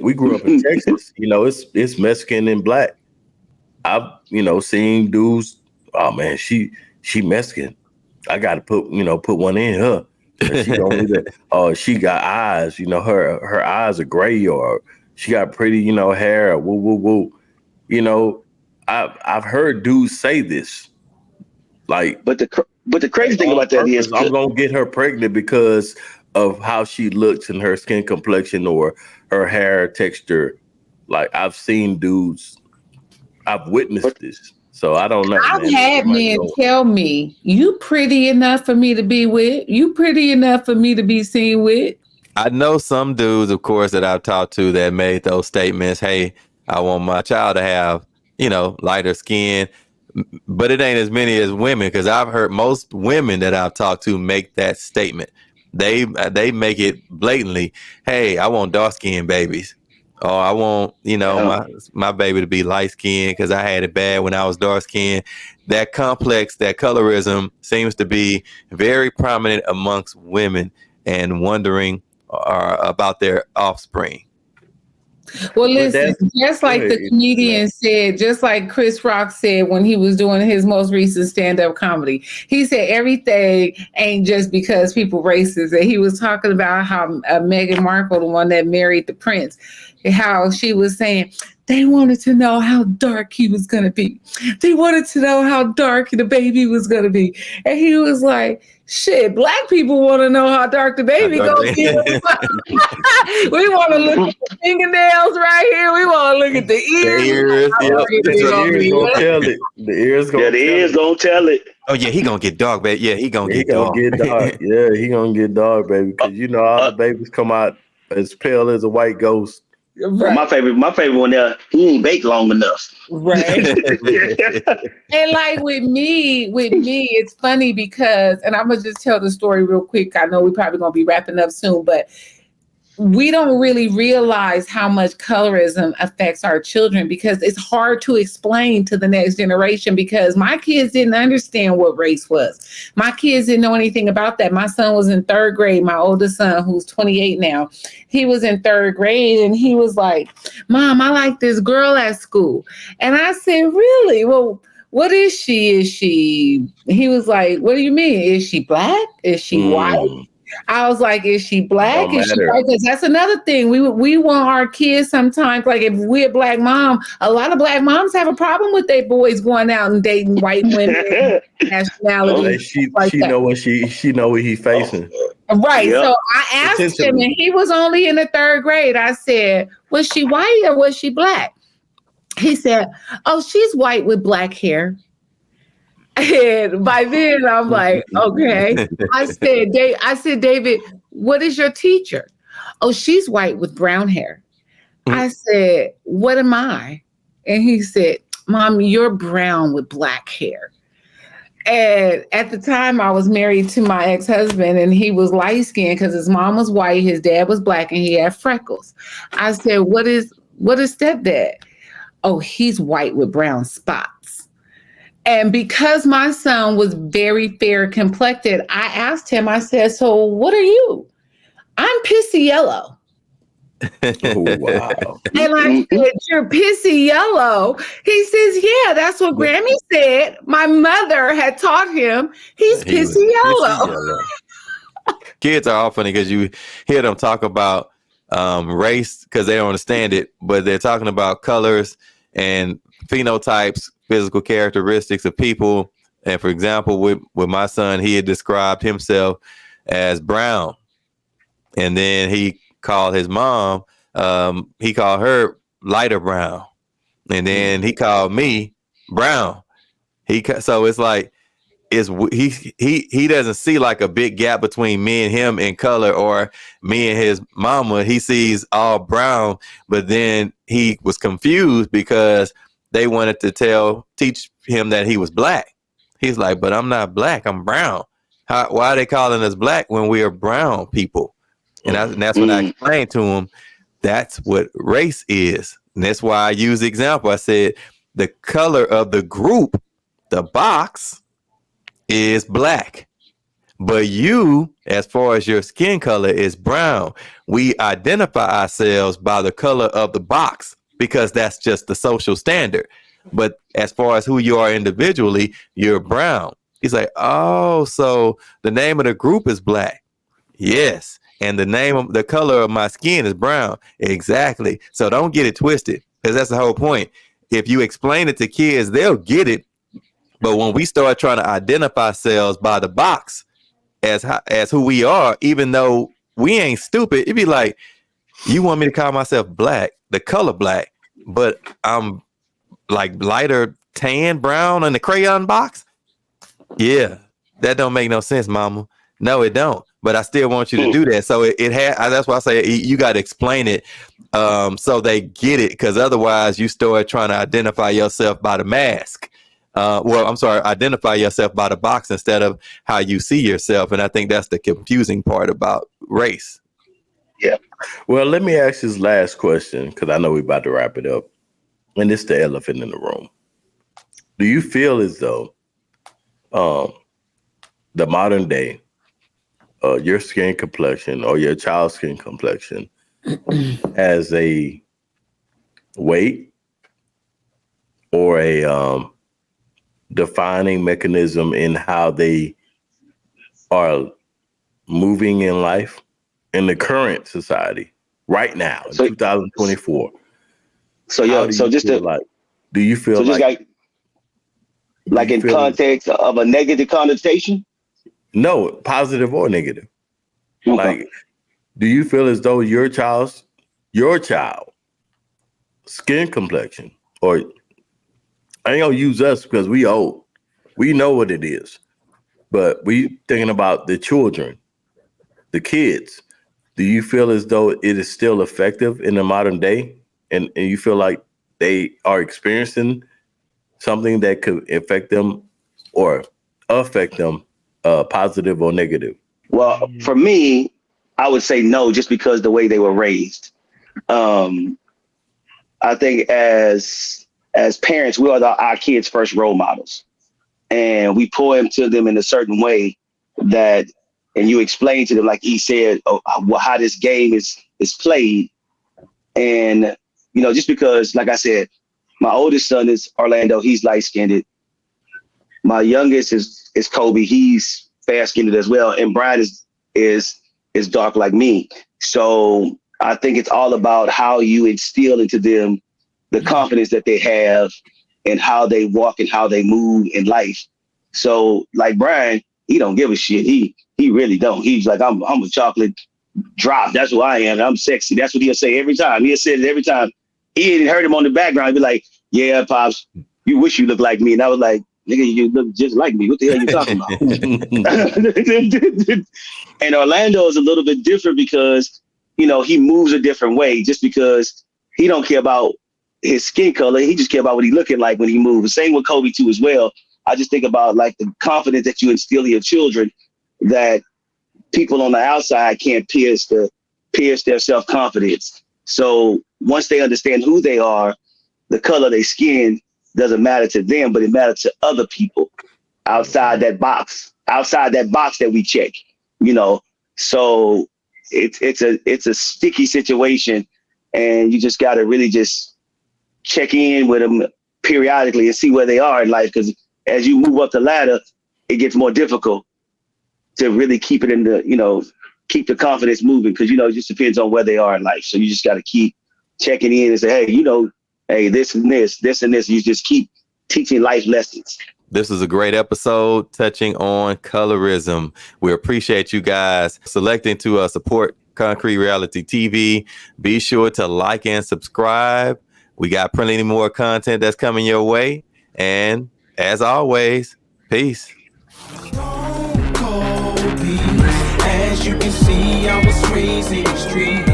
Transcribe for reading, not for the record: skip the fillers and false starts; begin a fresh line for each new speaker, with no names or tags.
we grew up in Texas. It's Mexican and black. I've seen dudes. Oh man, she Mexican. I got to put one in her. She gonna either, she got eyes. Her eyes are gray, or she got pretty hair. Woo woo woo. I've heard dudes say this. Like,
but the crazy thing about that is,
I'm gonna get her pregnant because of how she looks and her skin complexion or her hair texture. Like, I've seen dudes. I've witnessed this. So I don't know.
I've had men tell me, "You pretty enough for me to be with. You pretty enough for me to be seen with."
I know some dudes, of course, that I've talked to that made those statements. Hey, I want my child to have, lighter skin. But it ain't as many as women, because I've heard most women that I've talked to make that statement. They make it blatantly. Hey, I want dark skinned babies. Or I want, my baby to be light skinned because I had it bad when I was dark skinned. That complex, that colorism seems to be very prominent amongst women and wondering about their offspring.
Well, listen, just like the comedian said, just like Chris Rock said when he was doing his most recent stand-up comedy, he said everything ain't just because people racist. And he was talking about how Meghan Markle, the one that married the prince, how she was saying they wanted to know how dark he was going to be. They wanted to know how dark the baby was going to be. And he was like, shit, black people want to know how dark the baby gonna be. We want to look at the fingernails right here. We want to look at the ears.
The ears gonna tell it. The ears gonna
tell it.
Oh yeah, he gonna get dark, baby. Yeah, he gonna get dark.
Yeah, he gonna get dark, baby. Because all the babies come out as pale as a white ghost.
Right. My favorite one there, he ain't baked long enough.
Right. And like with me, it's funny because, and I'm gonna just tell the story real quick. I know we probably gonna be wrapping up soon, but we don't really realize how much colorism affects our children because it's hard to explain to the next generation because my kids didn't understand what race was. My kids didn't know anything about that. My son was in third grade. My oldest son, who's 28 now, he was in third grade and he was like, Mom, I like this girl at school. And I said, really? Well, what is she? He was like, what do you mean? Is she black? Is she white? I was like, is she black? Is she white? Because that's another thing. We want our kids sometimes, like if we're a black mom, a lot of black moms have a problem with their boys going out and dating white women, nationality.
She know what she know what he's facing.
Right. Yep. So I asked him, and he was only in the third grade. I said, was she white or was she black? He said, oh, she's white with black hair. And by then I'm like, okay. I said, David, what is your teacher? Oh, she's white with brown hair. I said, what am I? And he said, Mom, you're brown with black hair. And at the time I was married to my ex-husband and he was light skinned because his mom was white, his dad was black, and he had freckles. I said, what is stepdad? Oh, he's white with brown spots. And because my son was very fair complected, I asked him, I said, so what are you? I'm pissy yellow.
Oh, wow.
And I said, you're pissy yellow. He says, yeah, that's what Grammy said. My mother had taught him he's pissy yellow.
Kids are all funny because you hear them talk about race because they don't understand it, but they're talking about colors and phenotypes, physical characteristics of people. And for example, with my son, he had described himself as brown. And then he called his mom, he called her lighter brown. And then he called me brown. So it's like, he doesn't see like a big gap between me and him in color or me and his mama. He sees all brown, but then he was confused because they wanted to teach him that he was black. He's like, but I'm not black, I'm brown. Why are they calling us black when we are brown people? And that's when I explained to him, that's what race is. And that's why I use the example. I said, the color of the group, the box, is black. But you, as far as your skin color is brown, we identify ourselves by the color of the box because that's just the social standard. But as far as who you are individually, you're brown. He's like, oh, so the name of the group is black. Yes. And the name of the color of my skin is brown. Exactly. So don't get it twisted, because that's the whole point. If you explain it to kids, they'll get it. But when we start trying to identify ourselves by the box as who we are, even though we ain't stupid, it'd be like, you want me to call myself black, the color black, but I'm like lighter tan brown in the crayon box? Yeah, that don't make no sense, mama. No, it don't. But I still want you to do that. So it had. That's why I say you got to explain it, so they get it. Because otherwise, you start trying to identify yourself by the mask. Identify yourself by the box instead of how you see yourself. And I think that's the confusing part about race.
Yeah.
Well, let me ask this last question, because I know we're about to wrap it up. And it's the elephant in the room. Do you feel as though the modern day, your skin complexion or your child's skin complexion has a weight or a defining mechanism in how they are moving in life in the current society right now in 2024?
Do you feel like in context of a negative connotation?
No, positive or negative.
Okay.
Like, do you feel as though your child skin complexion, or I ain't gonna use us because we old, we know what it is, but we thinking about the children, the kids. Do you feel as though it is still effective in the modern day, and you feel like they are experiencing something that could affect them positive or negative?
Well, for me, I would say no, just because the way they were raised. I think as parents, we are our kids' first role models, and we pour into them in a certain way that, and you explain to them, like he said, how this game is played. And just because, like I said, my oldest son is Orlando. He's light skinned. My youngest is Kobe. He's fair skinned as well, and Brian is dark like me. So I think it's all about how you instill into them the confidence that they have and how they walk and how they move in life. So like Brian, he don't give a shit. He really don't. He's like, I'm a chocolate drop. That's who I am. I'm sexy. That's what he'll say every time. He'll say it every time. He heard him on the background. He'd be like, yeah, Pops, you wish you looked like me. And I was like, nigga, you look just like me. What the hell are you talking about? And Orlando is a little bit different because, he moves a different way, just because he don't care about his skin color. He just care about what he looking like when he moves. Same with Kobe too as well. I just think about like the confidence that you instill in your children, that people on the outside can't pierce their self-confidence. So once they understand who they are, the color of their skin doesn't matter to them, but it matters to other people outside that box that we check, So it's a sticky situation, and you just got to really just check in with them periodically and see where they are in life. Because as you move up the ladder, it gets more difficult to really keep it in the, keep the confidence moving. Because, it just depends on where they are in life. So you just got to keep checking in and say, hey, hey, this and this. You just keep teaching life lessons.
This is a great episode touching on colorism. We appreciate you guys selecting to support Concrete Reality TV. Be sure to like and subscribe. We got plenty more content that's coming your way. And as always, peace.
As you can see, I was raised in the street.